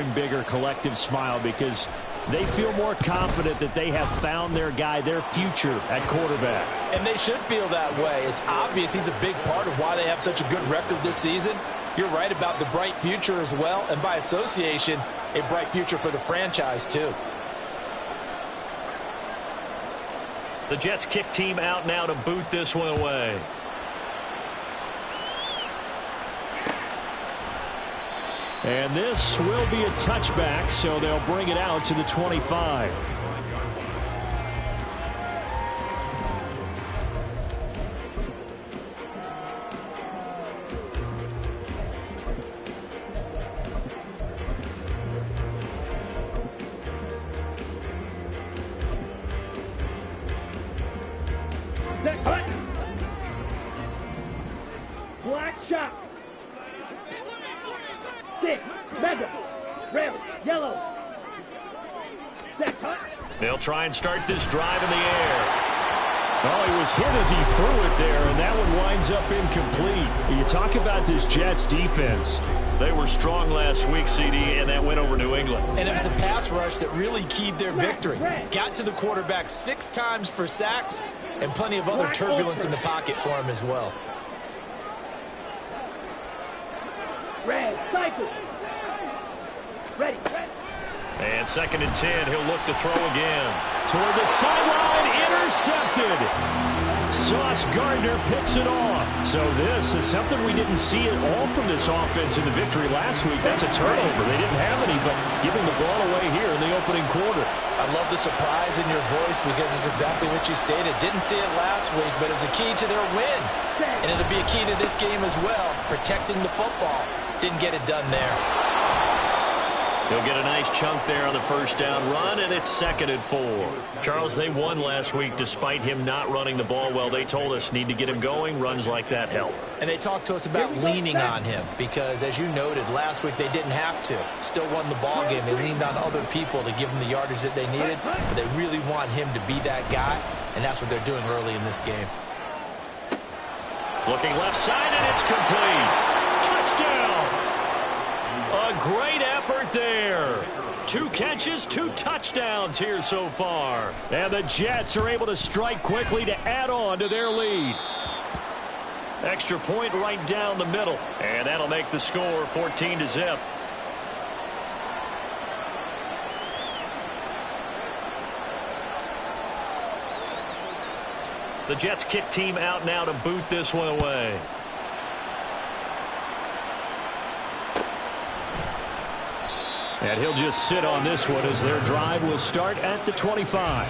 bigger collective smile because they feel more confident that they have found their guy, their future at quarterback. And they should feel that way. It's obvious he's a big part of why they have such a good record this season. You're right about the bright future as well, and by association, a bright future for the franchise too. The Jets kick team out now to boot this one away. And this will be a touchback, so they'll bring it out to the 25. Black shot. Six. Mega. Red. Yellow. Set. Cut. They'll try and start this drive in the air. Oh, he was hit as he threw it there, and that one winds up incomplete. You talk about this Jets defense. They were strong last week, CD, and that went over New England. And it was the pass rush that really keyed their victory. Got to the quarterback 6 times for sacks, and plenty of other turbulence in the pocket for him as well. Red, cycle. Ready. And 2nd and 10, he'll look to throw again. Toward the sideline, intercepted. Sauce Gardner picks it off. So this is something we didn't see at all from this offense in the victory last week. That's a turnover. They didn't have any, but giving the ball away here in the opening quarter. I love the surprise in your voice because it's exactly what you stated. Didn't see it last week, but it's a key to their win. And it'll be a key to this game as well, protecting the football. Didn't get it done there. He'll get a nice chunk there on the first down run, and it's 2nd and 4. Charles, they won last week despite him not running the ball well. They told us need to get him going. Runs like that help. And they talked to us about leaning on him because, as you noted, last week they didn't have to. Still won the ball game. They leaned on other people to give them the yardage that they needed, but they really want him to be that guy, and that's what they're doing early in this game. Looking left side, and it's complete. Touchdown! A great effort there. 2 catches, 2 touchdowns here so far. And the Jets are able to strike quickly to add on to their lead. Extra point right down the middle. And that'll make the score 14-0. The Jets kick team out now to boot this one away. And he'll just sit on this one as their drive will start at the 25.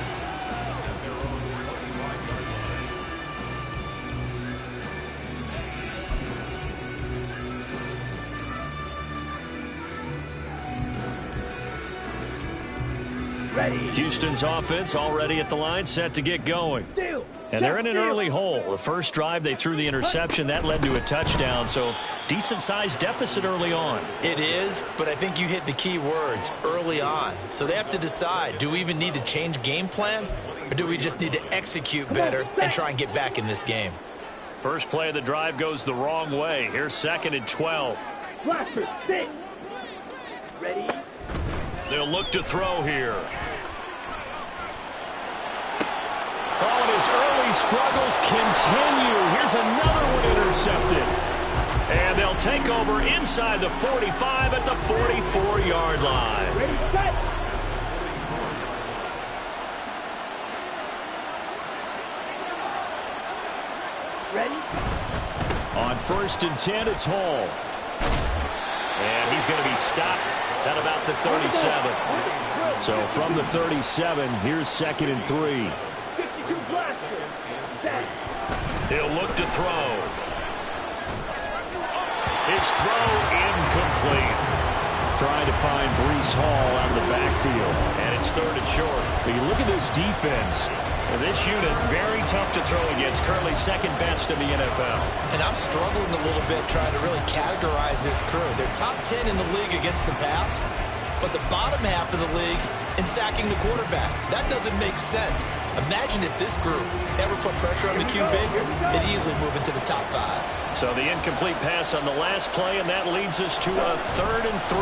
Ready. Houston's offense already at the line, set to get going. And they're in an early hole. The first drive, they threw the interception. That led to a touchdown, so decent-sized deficit early on. It is, but I think you hit the key words, early on. So they have to decide, do we even need to change game plan, or do we just need to execute better and try and get back in this game? First play of the drive goes the wrong way. Here's 2nd and 12. Blaster, 6. Ready. They'll look to throw here. Oh, and his early struggles continue. Here's another one intercepted. And they'll take over inside the 45 at the 44-yard line. Ready, set. Ready. On 1st and 10, it's Hall. And he's going to be stopped at about the 37. So from the 37, here's 2nd and 3. He'll look to throw. His throw incomplete. Trying to find Breece Hall out of the backfield. And it's 3rd and short. But you look at this defense. This unit, very tough to throw against. Currently 2nd best in the NFL. And I'm struggling a little bit trying to really categorize this crew. They're top 10 in the league against the pass, but the bottom half of the league in sacking the quarterback. That doesn't make sense. Imagine if this group ever put pressure on the QB, they'd easily move into the top 5. So the incomplete pass on the last play, and that leads us to a 3rd and 3.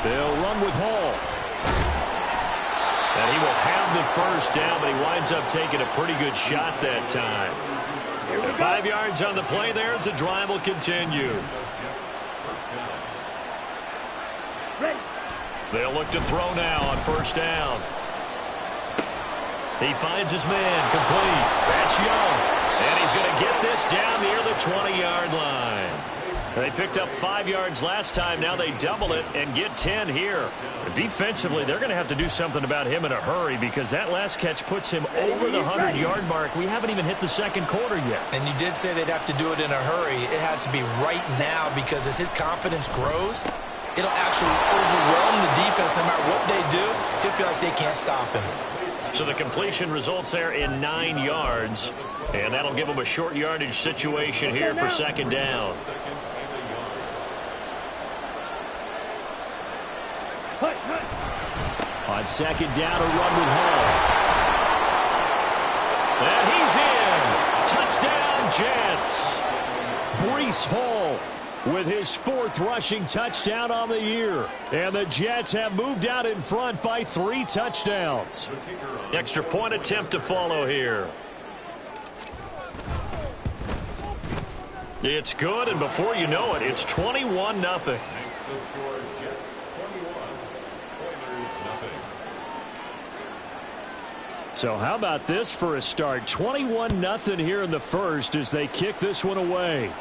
They'll run with Hall. And he will have the first down, but he winds up taking a pretty good shot that time. 5 yards on the play there as the drive will continue. They'll look to throw now on first down. He finds his man, complete. That's Young. And he's going to get this down near the 20-yard line. They picked up 5 yards last time. Now they double it and get 10 here. Defensively, they're going to have to do something about him in a hurry because that last catch puts him over the 100-yard mark. We haven't even hit the second quarter yet. And you did say they'd have to do it in a hurry. It has to be right now because as his confidence grows, it'll actually overwhelm the defense. No matter what they do, he'll feel like they can't stop him. So the completion results there in 9 yards. And that'll give him a short yardage situation here for second down. On second down, a run with Hall. And he's in. Touchdown, Jets. Breece Hall with his 4th rushing touchdown on the year. And the Jets have moved out in front by 3 touchdowns. Extra point attempt to follow here. It's good, and before you know it, it's 21-0. So how about this for a start? 21-0 here in the first as they kick this one away.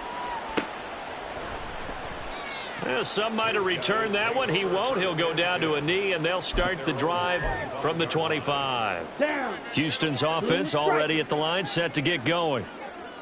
Some might have returned that one. He won't. He'll go down to a knee, and they'll start the drive from the 25. Houston's offense already at the line, set to get going.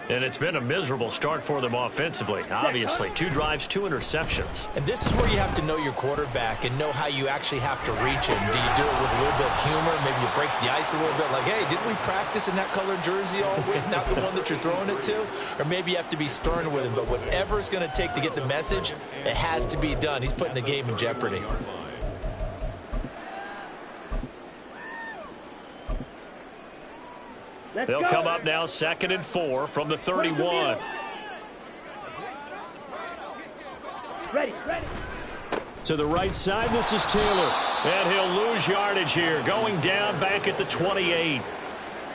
And it's been a miserable start for them offensively, obviously. 2 drives, 2 interceptions. And this is where you have to know your quarterback and know how you actually have to reach him. Do you do it with a little bit of humor? Maybe you break the ice a little bit, like, hey, didn't we practice in that colored jersey all week, not the one that you're throwing it to? Or maybe you have to be stern with him. But whatever it's going to take to get the message, it has to be done. He's putting the game in jeopardy. They'll come up now 2nd and 4 from the 31. Ready. To the right side, this is Taylor. And he'll lose yardage here, going down back at the 28.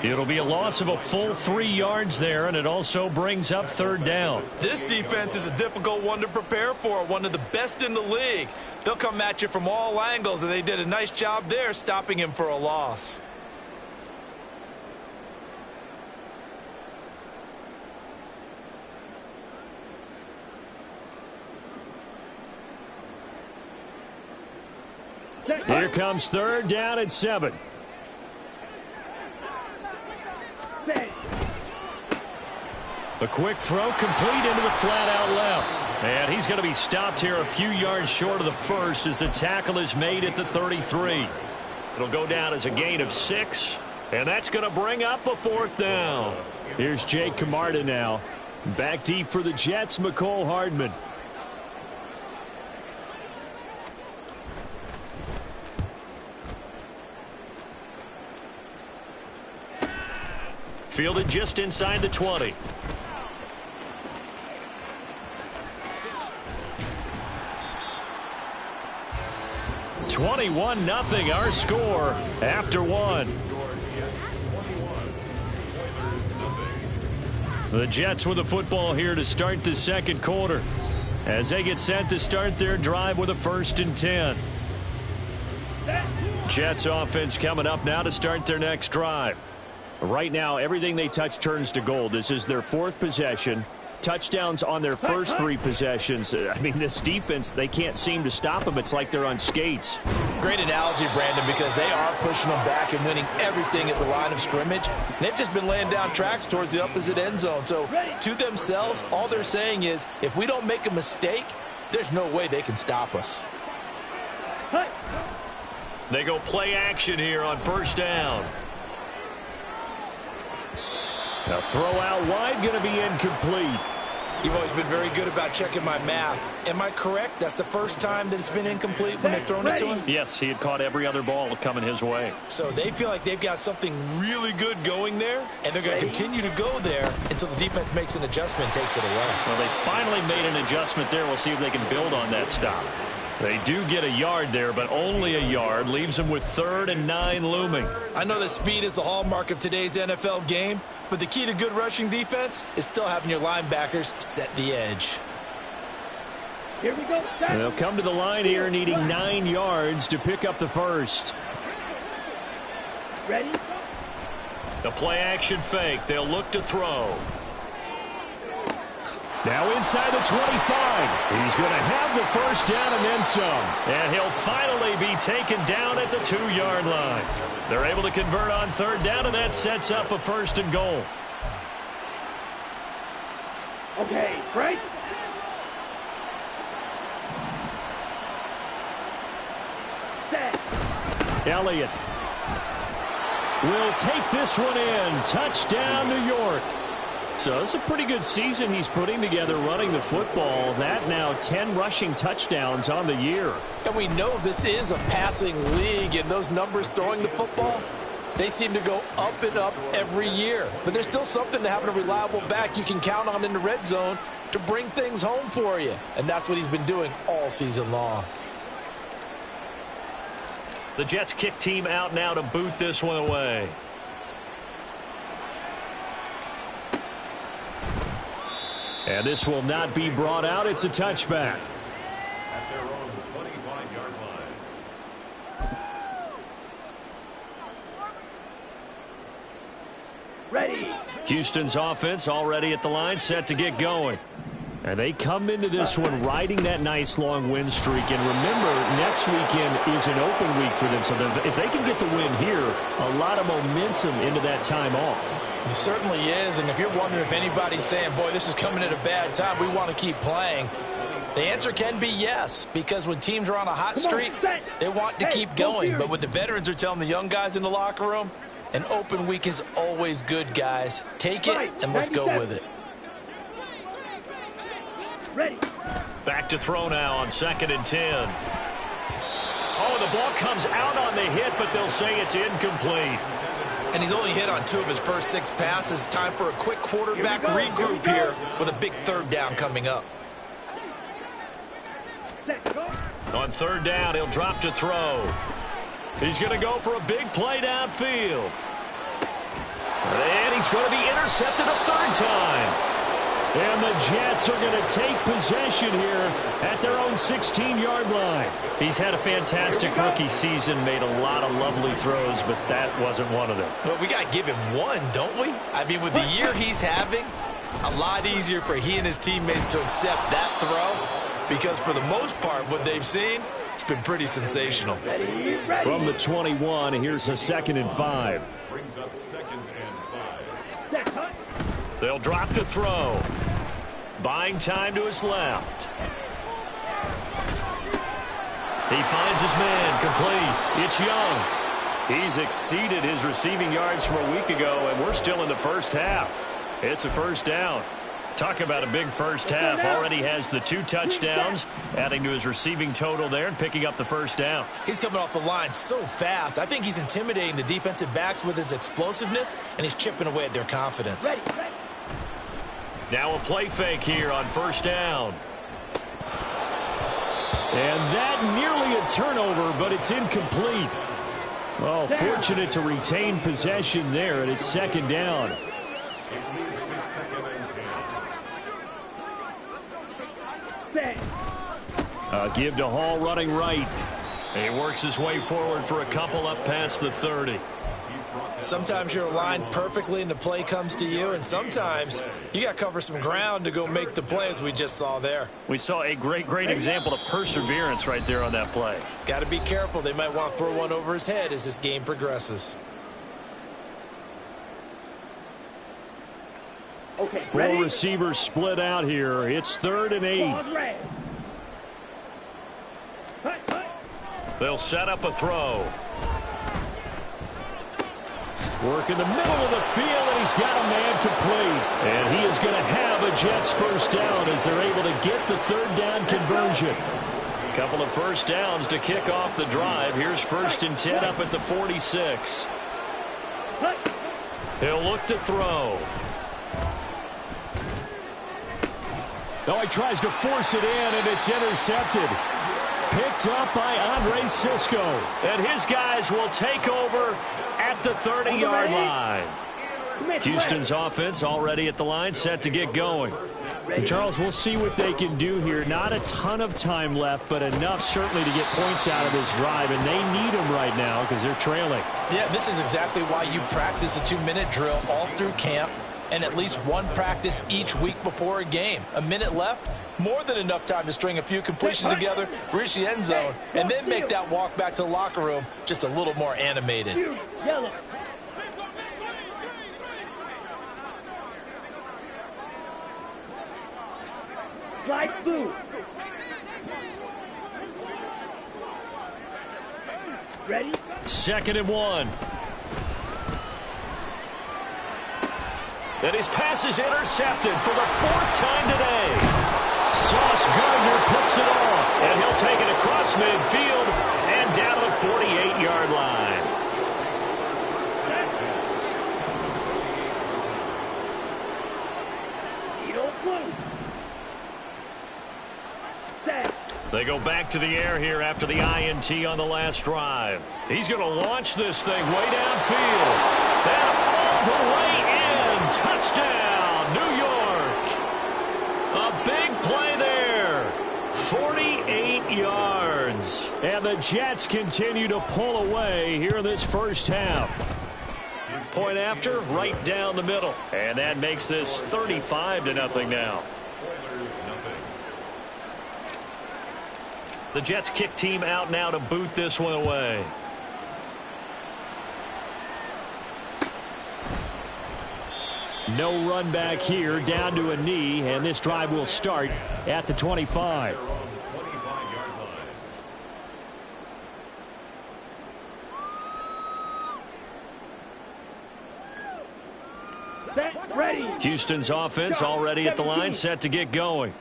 It'll be a loss of a full 3 yards there, and it also brings up 3rd down. This defense is a difficult one to prepare for, one of the best in the league. They'll come at you from all angles, and they did a nice job there stopping him for a loss. Here comes 3rd down and 7. A quick throw complete into the flat out left. And he's going to be stopped here a few yards short of the first as the tackle is made at the 33. It'll go down as a gain of 6. And that's going to bring up a 4th down. Here's Jake Camarda now. Back deep for the Jets, McCole Hardman. Fielded just inside the 20. (21-0) our score after 1. The Jets with the football here to start the second quarter as they get set to start their drive with a 1st and 10. Jets offense coming up now to start their next drive. Right now, everything they touch turns to gold. This is their 4th possession. Touchdowns on their first 3 possessions. I mean, this defense, they can't seem to stop them. It's like they're on skates. Great analogy, Brandon, because they are pushing them back and winning everything at the line of scrimmage. They've just been laying down tracks towards the opposite end zone. So to themselves, all they're saying is, if we don't make a mistake, there's no way they can stop us. They go play action here on 1st down. A throw out wide, going to be incomplete. You've always been very good about checking my math. Am I correct? That's the first time that it's been incomplete when they've thrown it to him? Yes, he had caught every other ball coming his way. So they feel like they've got something really good going there, and they're going to continue to go there until the defense makes an adjustment and takes it away. Well, they finally made an adjustment there. We'll see if they can build on that stop. They do get a yard there, but only a yard. Leaves them with 3rd and 9 looming. I know that speed is the hallmark of today's NFL game, but the key to good rushing defense is still having your linebackers set the edge. Here we go. They'll come to the line here needing 9 yards to pick up the first. Ready? The play action fake. They'll look to throw. Now inside the 25. He's going to have the first down and then some. And he'll finally be taken down at the 2-yard line. They're able to convert on 3rd down, and that sets up a 1st and goal. Okay, Frank. Set. Elliott will take this one in. Touchdown, New York. So it's a pretty good season he's putting together running the football. That now 10 rushing touchdowns on the year. And we know this is a passing league, and those numbers throwing the football, they seem to go up and up every year. But there's still something to having a reliable back you can count on in the red zone to bring things home for you. And that's what he's been doing all season long. The Jets kick team out now to boot this one away. And this will not be brought out. It's a touchback. At their own 25-yard line. Ready. Houston's offense already at the line, set to get going. And they come into this one riding that nice long win streak. And remember, next weekend is an open week for them. So if they can get the win here, a lot of momentum into that time off. He certainly is, and if you're wondering if anybody's saying, boy, this is coming at a bad time, we want to keep playing, the answer can be yes, because when teams are on a hot streak, they want to keep going. But what the veterans are telling the young guys in the locker room, an open week is always good, guys. Take it, and let's go with it. Ready. Back to throw now on 2nd and 10. Oh, the ball comes out on the hit, but they'll say it's incomplete. And he's only hit on 2 of his first 6 passes. Time for a quick quarterback regroup here with a big 3rd down coming up. On 3rd down, he'll drop to throw. He's going to go for a big play downfield. And he's going to be intercepted a 3rd time. And the Jets are going to take possession here at their own 16-yard line. He's had a fantastic rookie season, made a lot of lovely throws, but that wasn't one of them. Well, we got to give him one, don't we? I mean, with the year he's having, a lot easier for he and his teammates to accept that throw, because for the most part, what they've seen, it's been pretty sensational. From the 21, here's a 2nd and 5. Brings up 2nd and 5. They'll drop to throw. Buying time to his left. He finds his man, complete. It's Young. He's exceeded his receiving yards from a week ago, and we're still in the first half. It's a 1st down. Talk about a big first half. Already has the 2 touchdowns, adding to his receiving total there and picking up the 1st down. He's coming off the line so fast. I think he's intimidating the defensive backs with his explosiveness, and he's chipping away at their confidence. Now a play fake here on 1st down. And that nearly a turnover, but it's incomplete. Well, fortunate to retain possession there, and it's 2nd down. It moves to 2nd and 10. Give to Hall running right. And he works his way forward for a couple up past the 30. Sometimes you're aligned perfectly and the play comes to you, and sometimes you got to cover some ground to go make the play, as we just saw there. We saw a great example of perseverance right there on that play. Got to be careful. They might want to throw one over his head as this game progresses. Okay, 4 ready? receivers split out here. It's 3rd and 8. They'll set up a throw. Work in the middle of the field, and he's got a man complete. And he is going to have a Jets first down as they're able to get the third down conversion. A couple of first downs to kick off the drive. Here's 1st and 10 up at the 46. He'll look to throw. Oh, he tries to force it in, and it's intercepted. Picked up by Andre Sisco. And his guys will take over at the 30-yard line. Houston's offense already at the line, set to get going. And Charles, we'll see what they can do here. Not a ton of time left, but enough certainly to get points out of this drive, and they need them right now because they're trailing. Yeah, this is exactly why you practice a 2-minute drill all through camp and at least one practice each week before a game. A minute left, more than enough time to string a few completions together, reach the end zone, and then make that walk back to the locker room just a little more animated. Yellow. Slide through. Ready? 2nd and 1. And his pass is intercepted for the 4th time today. Sauce Gardner puts it off, and he'll take it across midfield and down to the 48-yard line. They go back to the air here after the INT on the last drive. He's going to launch this thing way downfield. And all the way in. Touchdown, New York. A big play there. 48 yards. And the Jets continue to pull away here in this first half. Point after, right down the middle. And that makes this 35-0 now. The Jets kick team out now to boot this one away. No run back here, down to a knee, and this drive will start at the 25. Set, ready. Houston's offense already at the line, set to get going.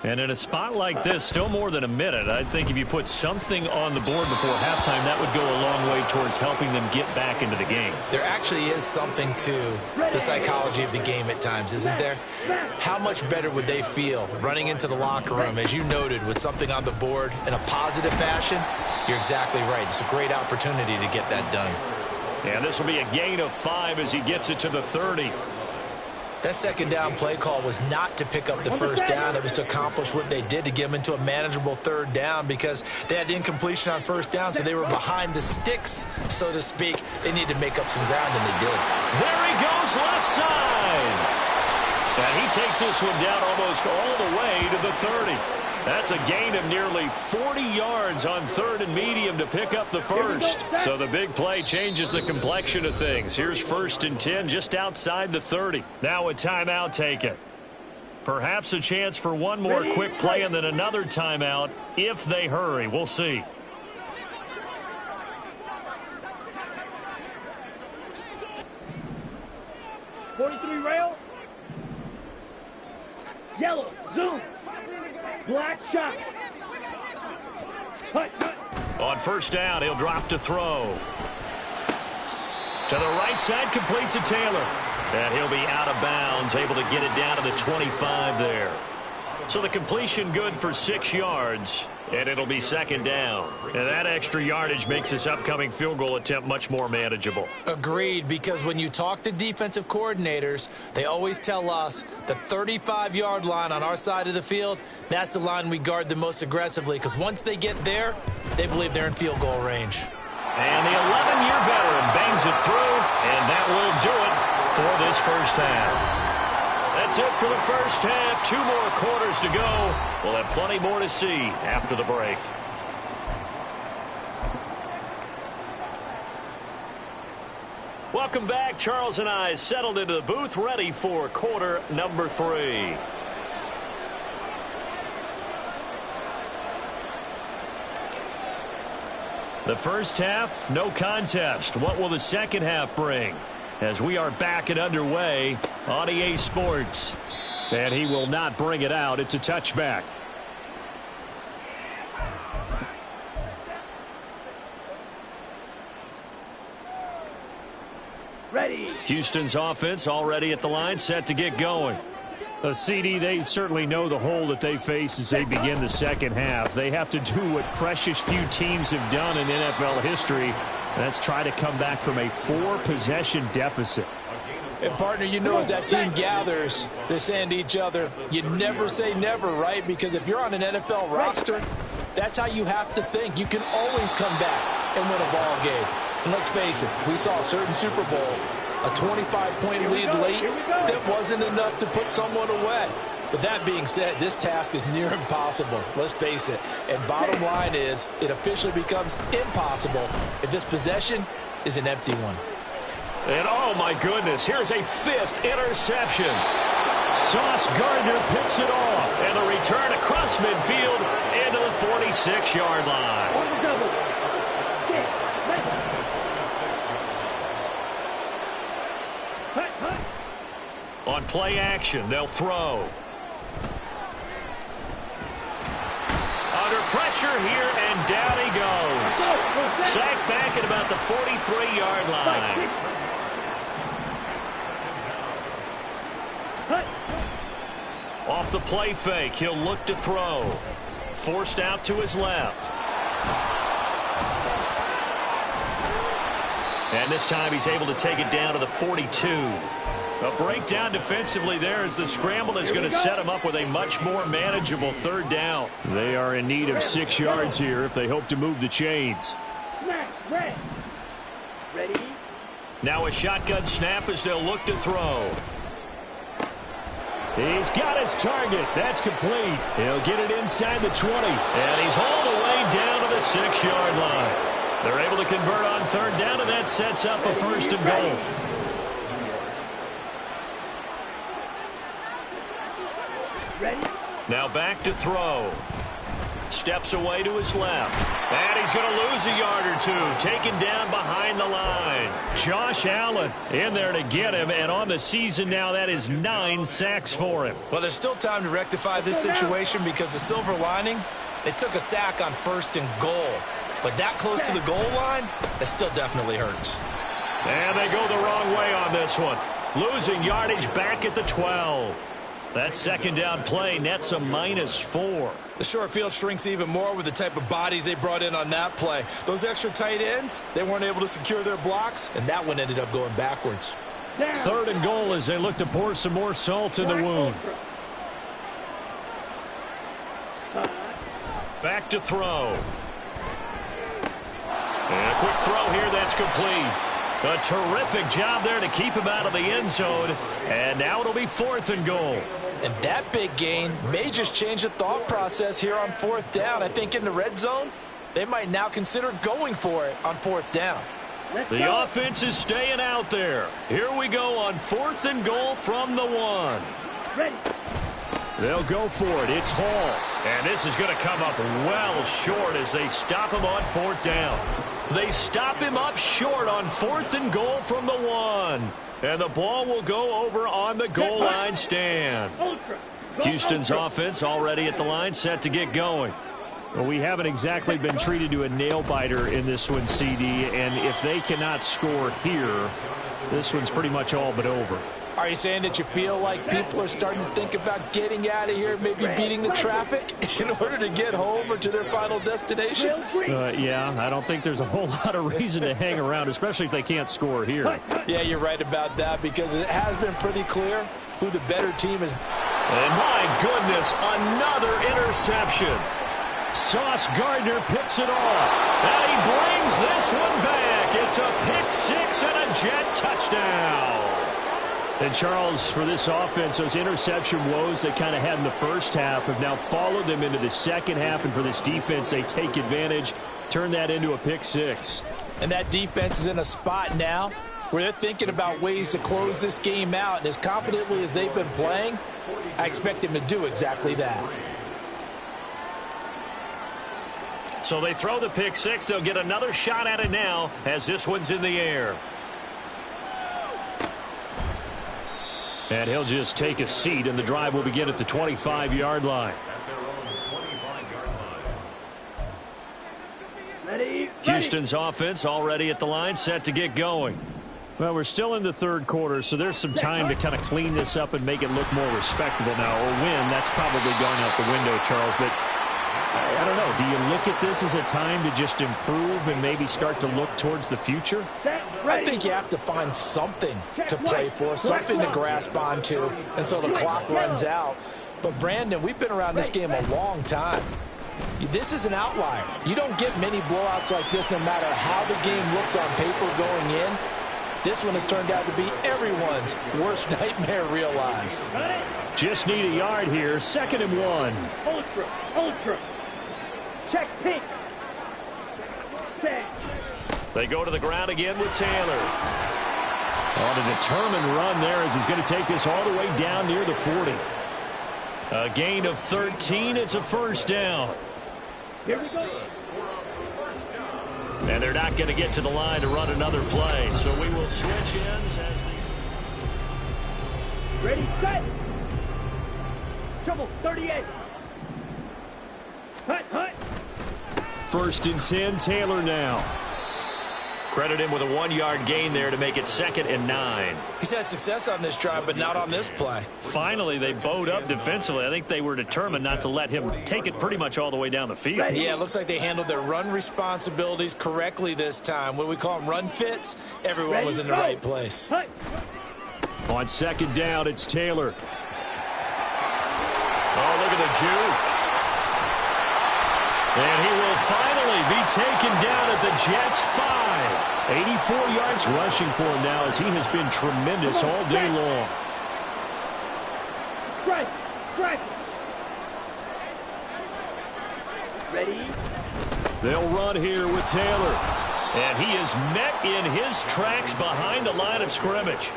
And in a spot like this, still more than a minute, I think if you put something on the board before halftime, that would go a long way towards helping them get back into the game. There actually is something to the psychology of the game at times, isn't there? How much better would they feel running into the locker room, as you noted, with something on the board in a positive fashion? You're exactly right. It's a great opportunity to get that done. And this will be a gain of 5 as he gets it to the 30. That second down play call was not to pick up the first down. It was to accomplish what they did, to get them into a manageable third down, because they had incompletion on first down, so they were behind the sticks, so to speak. They needed to make up some ground, and they did. There he goes, left side. And he takes this one down almost all the way to the 30. That's a gain of nearly 40 yards on 3rd and medium to pick up the first. So the big play changes the complexion of things. Here's 1st and 10 just outside the 30. Now a timeout taken. Perhaps a chance for one more quick play and then another timeout if they hurry. We'll see. '43 rail. Yellow, zoom. Black shot. Hut, hut. On first down, he'll drop to throw. To the right side, complete to Taylor. And he'll be out of bounds, able to get it down to the 25 there. So the completion good for 6 yards, and it'll be 2nd down. And that extra yardage makes this upcoming field goal attempt much more manageable. Agreed, because when you talk to defensive coordinators, they always tell us the 35-yard line on our side of the field, that's the line we guard the most aggressively, because once they get there, they believe they're in field goal range. And the 11-year veteran bangs it through, and that will do it for this first half. That's it for the first half. 2 more quarters to go. We'll have plenty more to see after the break. Welcome back. Charles and I settled into the booth, ready for quarter number 3. The first half, no contest. What will the second half bring? as we are back and underway on EA Sports. And he will not bring it out. It's a touchback. Ready. Houston's offense already at the line, set to get going. The CD, they certainly know the hole that they face as they begin the second half. They have to do what precious few teams have done in NFL history. That's try to come back from a 4-possession deficit. And, partner, you know, as that team gathers, they're saying to each other, you never say never, right? Because if you're on an NFL roster, that's how you have to think. You can always come back and win a ball game. And let's face it, we saw a certain Super Bowl, a 25-point lead late that wasn't enough to put someone away. But that being said, this task is near impossible. Let's face it. And bottom line is, it officially becomes impossible if this possession is an empty one. And oh my goodness, here's a 5th interception. Sauce Gardner picks it off, and the return across midfield into the 46-yard line. On play action, they'll throw. Under pressure here, and down he goes. Sacked back at about the 43-yard line. Off the play fake, he'll look to throw. Forced out to his left. And this time he's able to take it down to the 42. A breakdown defensively there as the scramble is going to set him up with a much more manageable 3rd down. They are in need of 6 yards here if they hope to move the chains. Ready. Now a shotgun snap as they'll look to throw. He's got his target. That's complete. He'll get it inside the 20. And he's all the way down to the 6-yard line. They're able to convert on 3rd down, and that sets up a 1st and goal. Ready. Now back to throw. Steps away to his left. And he's going to lose a yard or two. Taken down behind the line. Josh Allen in there to get him. And on the season now, that is 9 sacks for him. Well, there's still time to rectify this situation because the silver lining, they took a sack on 1st and goal. But that close to the goal line, it still definitely hurts. And they go the wrong way on this one. Losing yardage back at the 12. That 2nd down play nets a -4. The short field shrinks even more with the type of bodies they brought in on that play. Those extra tight ends, they weren't able to secure their blocks, and that one ended up going backwards. 3rd and goal as they look to pour some more salt in the wound. Back to throw. And a quick throw here, that's complete. A terrific job there to keep him out of the end zone. And now it'll be 4th and goal. And that big gain may just change the thought process here on 4th down. I think in the red zone, they might now consider going for it on 4th down. The offense is staying out there. Here we go on 4th and goal from the 1. Ready. They'll go for it. It's Hall. And this is going to come up well short as they stop him on 4th down. They stop him up short on 4th and goal from the 1. And the ball will go over on the goal line stand. Houston's offense already at the line, set to get going. Well, we haven't exactly been treated to a nail-biter in this one, CD. And if they cannot score here, this one's pretty much all but over. Are you saying that you feel like people are starting to think about getting out of here, maybe beating the traffic in order to get home or to their final destination? Yeah, I don't think there's a whole lot of reason to hang around, especially if they can't score here. Yeah, you're right about that because it has been pretty clear who the better team is. And my goodness, another interception. Sauce Gardner picks it off. And he brings this one back. It's a pick 6 and a Jet touchdown. And, Charles, for this offense, those interception woes they kind of had in the first half have now followed them into the second half. And for this defense, they take advantage, turn that into a pick 6. And that defense is in a spot now where they're thinking about ways to close this game out. And as confidently as they've been playing, I expect them to do exactly that. So they throw the pick 6. They'll get another shot at it now as this one's in the air. And he'll just take a seat, and the drive will begin at the 25-yard line. At their own 25-yard line. Ready. Houston's offense already at the line, set to get going. Well, we're still in the third quarter, so there's some time to kind of clean this up and make it look more respectable now. Or win, that's probably going out the window, Charles. But I don't know. Do you look at this as a time to just improve and maybe start to look towards the future? I think you have to find something to play for, something to grasp onto until the clock runs out. But, Brandon, we've been around this game a long time. This is an outlier. You don't get many blowouts like this no matter how the game looks on paper going in. This one has turned out to be everyone's worst nightmare realized. Just need a yard here. 2nd and 1. Ultra. Check pink. Set. They go to the ground again with Taylor. On a determined run there as he's going to take this all the way down near the 40. A gain of 13. It's a first down. Here we go. And they're not going to get to the line to run another play. So we will switch ends as the... Ready, set. Trouble 38. Hut. 1st and 10, Taylor now. Credit him with a 1-yard gain there to make it 2nd and 9. He's had success on this drive, but not on this play. Finally, they bowed up defensively. I think they were determined not to let him take it pretty much all the way down the field. Yeah, it looks like they handled their run responsibilities correctly this time. What we call them run fits, everyone was in the right place. Hut. On 2nd down, it's Taylor. Oh, look at the juke. And he will finally be taken down at the Jets' 5. 84 yards rushing for him now as he has been tremendous all day long. Strike. Ready. They'll run here with Taylor. And he is met in his tracks behind the line of scrimmage.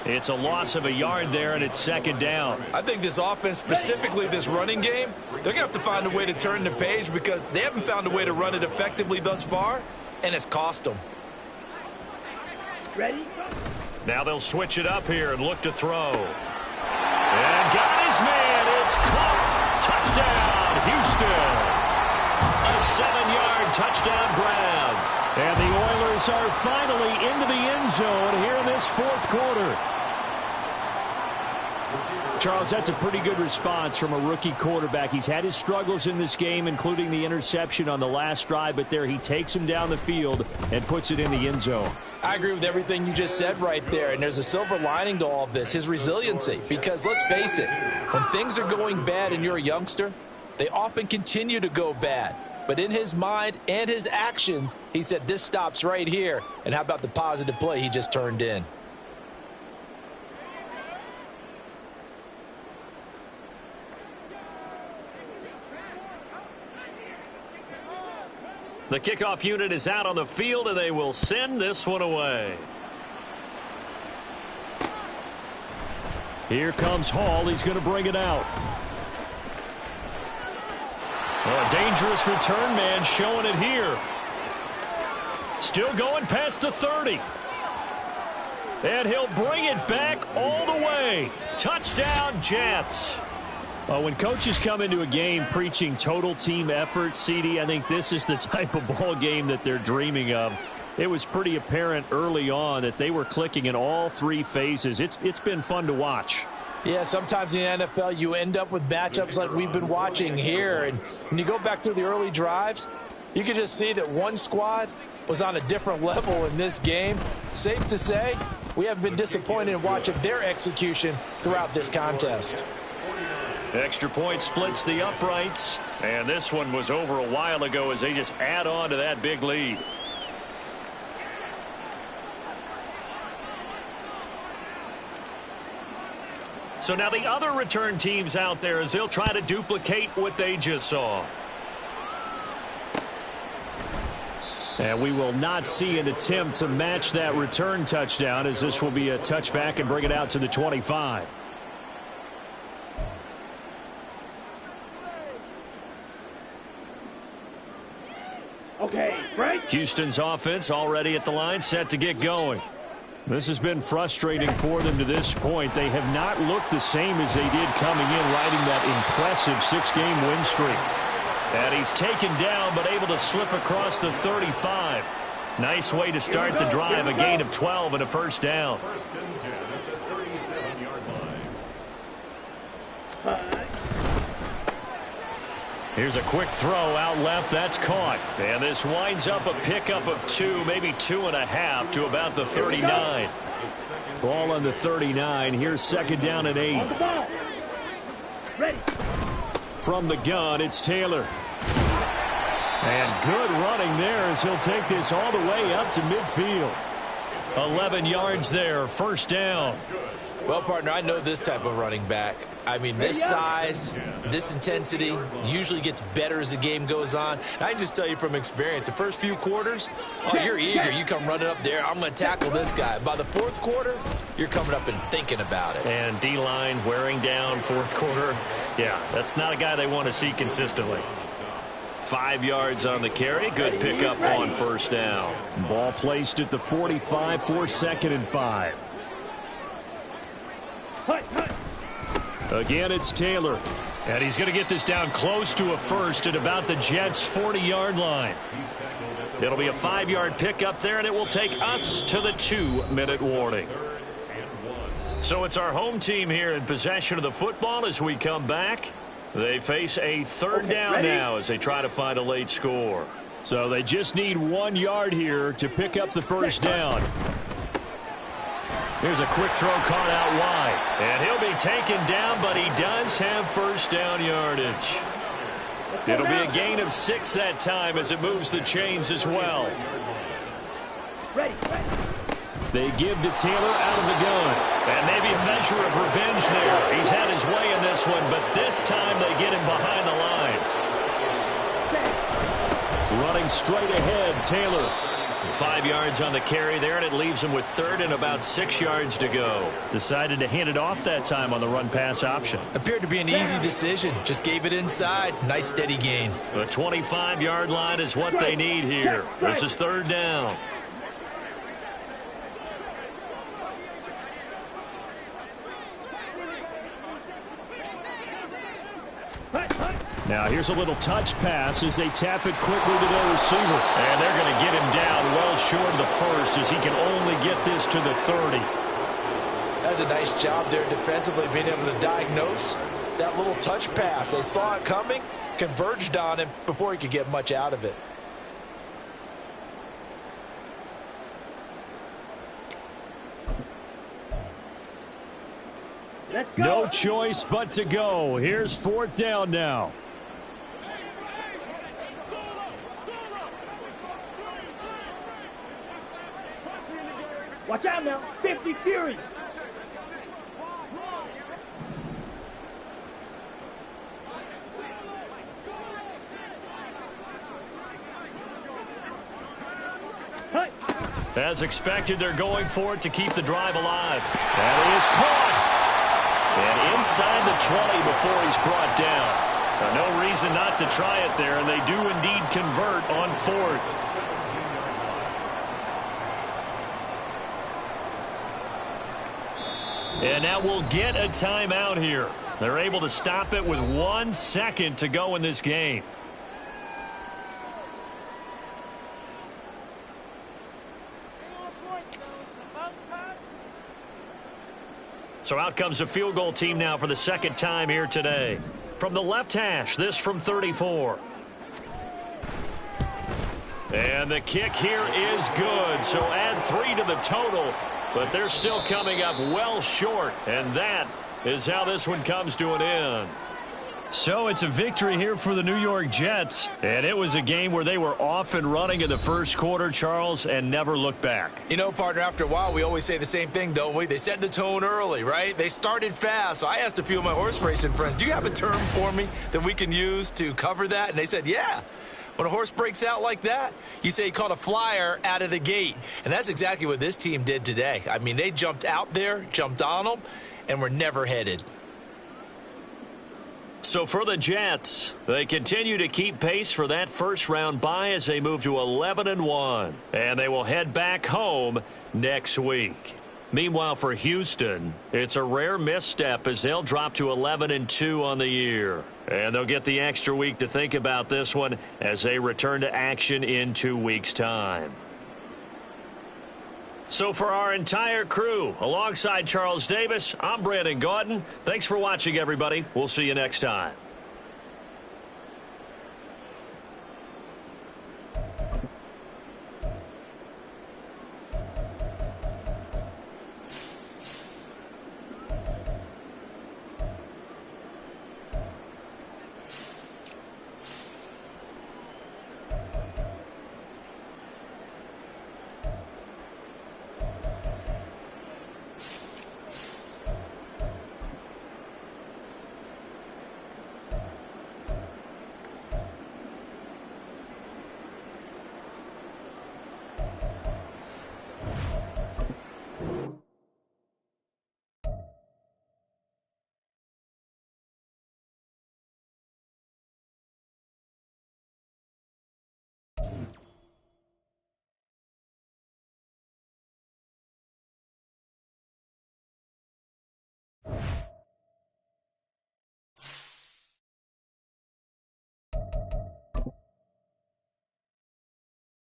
It's a loss of a yard there, and it's 2nd down. I think this offense, specifically this running game, they're going to have to find a way to turn the page because they haven't found a way to run it effectively thus far, and it's cost them. Ready. Now they'll switch it up here and look to throw. And got his man. It's caught. Touchdown, Houston. A 7-yard touchdown grab. And the Oilers are finally into the end zone here in this 4th quarter. Charles, that's a pretty good response from a rookie quarterback. He's had his struggles in this game, including the interception on the last drive, but there he takes him down the field and puts it in the end zone. I agree with everything you just said right there, and there's a silver lining to all of this, his resiliency. Because let's face it, when things are going bad and you're a youngster, they often continue to go bad. But in his mind and his actions, he said this stops right here. And how about the positive play he just turned in? The kickoff unit is out on the field, and they will send this one away. Here comes Hall. He's going to bring it out. Well, a dangerous return man showing it here. Still going past the 30. And he'll bring it back all the way. Touchdown, Jets. When coaches come into a game preaching total team effort, CD, I think this is the type of ball game that they're dreaming of. It was pretty apparent early on that they were clicking in all 3 phases. It's been fun to watch. Yeah, sometimes in the NFL you end up with matchups like we've been watching here. And when you go back through the early drives, you can just see that one squad was on a different level in this game. Safe to say, we have been disappointed in watching their execution throughout this contest. Extra point splits the uprights. And this one was over a while ago as they just add on to that big lead. So now the other return teams out there as they'll try to duplicate what they just saw. And we will not see an attempt to match that return touchdown as this will be a touchback and bring it out to the 25. Okay, Frank. Houston's offense already at the line, set to get going. This has been frustrating for them to this point. They have not looked the same as they did coming in, riding that impressive 6-game win streak. And he's taken down, but able to slip across the 35. Nice way to start the drive, a gain of 12 and a first down. First and 10 at the 37-yard line. Here's a quick throw out left. That's caught. And this winds up a pickup of 2, maybe 2.5 to about the 39. Ball on the 39. Here's second down and 8. On the ball. Ready. From the gun, it's Taylor. And good running there as he'll take this all the way up to midfield. 11 yards there, first down. Well, partner, I know this type of running back. I mean, this size, this intensity usually gets better as the game goes on. And I can just tell you from experience, the first few quarters, oh, you're eager. You come running up there, I'm going to tackle this guy. By the fourth quarter, you're coming up and thinking about it. And D-line wearing down fourth quarter. Yeah, that's not a guy they want to see consistently. 5 yards on the carry. Good pickup on first down. Ball placed at the 45 for second and 5. Again, it's Taylor. And he's going to get this down close to a first at about the Jets' 40-yard line. It'll be a 5-yard pickup there, and it will take us to the 2-minute warning. So it's our home team here in possession of the football as we come back. They face a third down now as they try to find a late score. So they just need 1 yard here to pick up the first down. Here's a quick throw caught out wide. And he'll be taken down, but he does have first down yardage. It'll be a gain of 6 that time as it moves the chains as well. Ready. They give to Taylor out of the gun. And maybe a measure of revenge there. He's had his way in this one, but this time they get him behind the line. Running straight ahead, Taylor. 5 yards on the carry there, and it leaves him with third and about 6 yards to go. Decided to hand it off that time on the run-pass option. Appeared to be an easy decision. Just gave it inside. Nice steady gain. The 25-yard line is what they need here. This is third down. Now here's a little touch pass as they tap it quickly to their receiver. And they're going to get him down well short of the first as he can only get this to the 30. That's a nice job there defensively, being able to diagnose that little touch pass. They saw it coming, converged on him before he could get much out of it. Let's go. No choice but to go. Here's fourth down now. Watch out now. 50 Fury. As expected, they're going for it to keep the drive alive. That is caught. And inside the 20 before he's brought down. No reason not to try it there, and they do indeed convert on fourth. And now we'll get a timeout here. They're able to stop it with 1 second to go in this game. So out comes a field goal team now for the second time here today. From the left hash, this from 34. And the kick here is good. So add 3 to the total. But they're still coming up well short. And that is how this one comes to an end. So it's a victory here for the New York Jets. And it was a game where they were off and running in the first quarter, Charles, and never looked back. You know, partner, after a while, we always say the same thing, don't we? They set the tone early, right? They started fast. So I asked a few of my horse racing friends, do you have a term for me that we can use to cover that? And they said, yeah. When a horse breaks out like that, you say he caught a flyer out of the gate. And that's exactly what this team did today. I mean, they jumped out there, jumped on them, and were never headed. So for the Jets, they continue to keep pace for that first-round bye as they move to 11-1. And they will head back home next week. Meanwhile, for Houston, it's a rare misstep as they'll drop to 11-2 on the year. And they'll get the extra week to think about this one as they return to action in 2 weeks' time. So for our entire crew, alongside Charles Davis, I'm Brandon Gaudin. Thanks for watching, everybody. We'll see you next time.